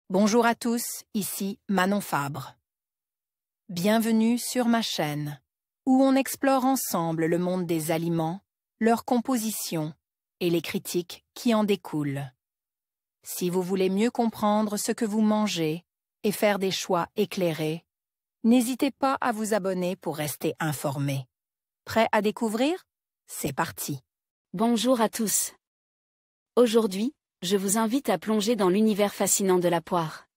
Bonjour à tous, ici Manon Fabre. Bienvenue sur ma chaîne, où on explore ensemble le monde des aliments, leur composition et les critiques qui en découlent. Si vous voulez mieux comprendre ce que vous mangez et faire des choix éclairés, n'hésitez pas à vous abonner pour rester informé. Prêt à découvrir? C'est parti! Bonjour à tous. Aujourd'hui, je vous invite à plonger dans l'univers fascinant de la poire.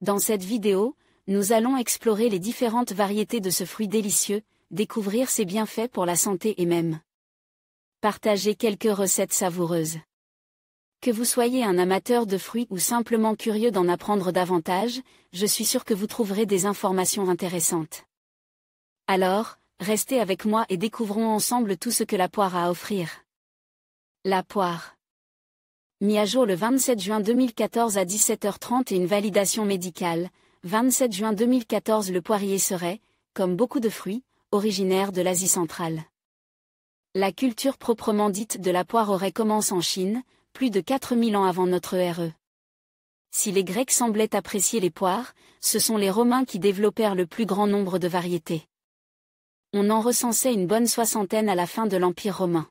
Dans cette vidéo, nous allons explorer les différentes variétés de ce fruit délicieux, découvrir ses bienfaits pour la santé et même partager quelques recettes savoureuses. Que vous soyez un amateur de fruits ou simplement curieux d'en apprendre davantage, je suis sûr que vous trouverez des informations intéressantes. Alors, restez avec moi et découvrons ensemble tout ce que la poire a à offrir. La poire. Mis à jour le 27 juin 2014 à 17h30 et une validation médicale, 27 juin 2014 le poirier serait, comme beaucoup de fruits, originaire de l'Asie centrale. La culture proprement dite de la poire aurait commencé en Chine, plus de 4000 ans avant notre ère. Si les Grecs semblaient apprécier les poires, ce sont les Romains qui développèrent le plus grand nombre de variétés. On en recensait une bonne soixantaine à la fin de l'Empire romain.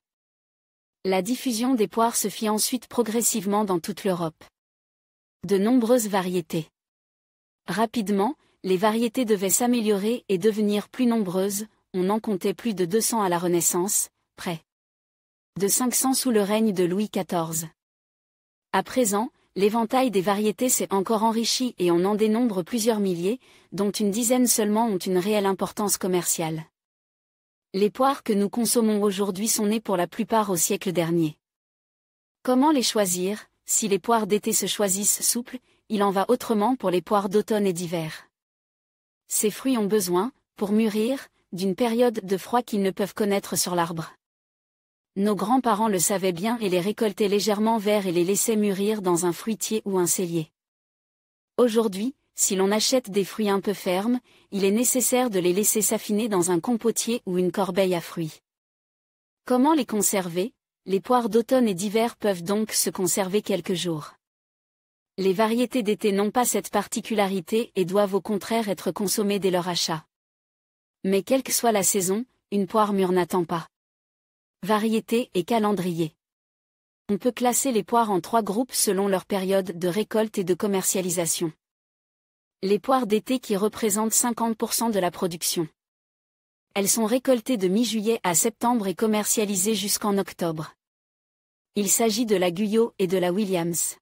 La diffusion des poires se fit ensuite progressivement dans toute l'Europe. De nombreuses variétés. Rapidement, les variétés devaient s'améliorer et devenir plus nombreuses, on en comptait plus de 200 à la Renaissance, près de 500 sous le règne de Louis XIV. À présent, l'éventail des variétés s'est encore enrichi et on en dénombre plusieurs milliers, dont une dizaine seulement ont une réelle importance commerciale. Les poires que nous consommons aujourd'hui sont nées pour la plupart au siècle dernier. Comment les choisir? Si les poires d'été se choisissent souples, il en va autrement pour les poires d'automne et d'hiver. Ces fruits ont besoin, pour mûrir, d'une période de froid qu'ils ne peuvent connaître sur l'arbre. Nos grands-parents le savaient bien et les récoltaient légèrement verts et les laissaient mûrir dans un fruitier ou un cellier. Aujourd'hui, si l'on achète des fruits un peu fermes, il est nécessaire de les laisser s'affiner dans un compotier ou une corbeille à fruits. Comment les conserver? Les poires d'automne et d'hiver peuvent donc se conserver quelques jours. Les variétés d'été n'ont pas cette particularité et doivent au contraire être consommées dès leur achat. Mais quelle que soit la saison, une poire mûre n'attend pas. Variétés et calendrier. On peut classer les poires en 3 groupes selon leur période de récolte et de commercialisation. Les poires d'été qui représentent 50% de la production. Elles sont récoltées de mi-juillet à septembre et commercialisées jusqu'en octobre. Il s'agit de la Guyot et de la Williams.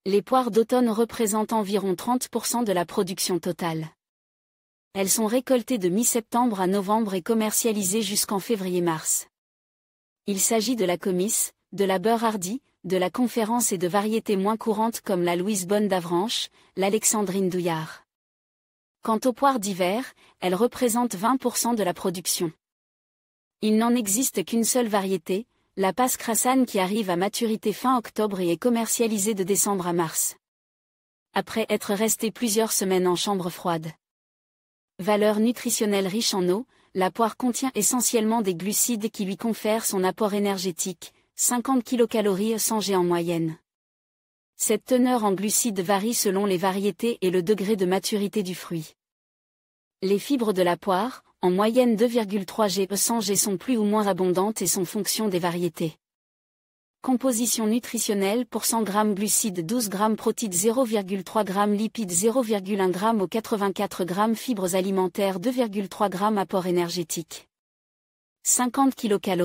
Les poires d'automne représentent environ 30% de la production totale. Elles sont récoltées de mi-septembre à novembre et commercialisées jusqu'en février-mars. Il s'agit de la Comice, de la Beurre Hardy, de la Conférence et de variétés moins courantes comme la Louise Bonne d'Avranches, l'Alexandrine Douillard. Quant aux poires d'hiver, elles représentent 20% de la production. Il n'en existe qu'une seule variété, la Passe Crassane qui arrive à maturité fin octobre et est commercialisée de décembre à mars. Après être restée plusieurs semaines en chambre froide. Valeur nutritionnelle riche en eau, la poire contient essentiellement des glucides qui lui confèrent son apport énergétique, 50 kcal sans G en moyenne. Cette teneur en glucides varie selon les variétés et le degré de maturité du fruit. Les fibres de la poire, en moyenne 2,3 G sans G sont plus ou moins abondantes et sont fonction des variétés. Composition nutritionnelle pour 100 g glucides 12 g protides 0,3 g lipides 0,1 g aux 84 g fibres alimentaires 2,3 g apport énergétique. 50 kcal.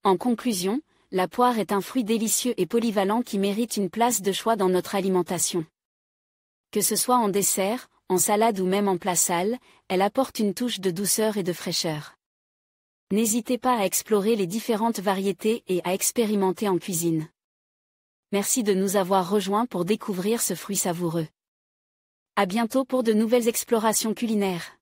En conclusion, la poire est un fruit délicieux et polyvalent qui mérite une place de choix dans notre alimentation. Que ce soit en dessert, en salade ou même en plat sale, elle apporte une touche de douceur et de fraîcheur. N'hésitez pas à explorer les différentes variétés et à expérimenter en cuisine. Merci de nous avoir rejoints pour découvrir ce fruit savoureux. À bientôt pour de nouvelles explorations culinaires.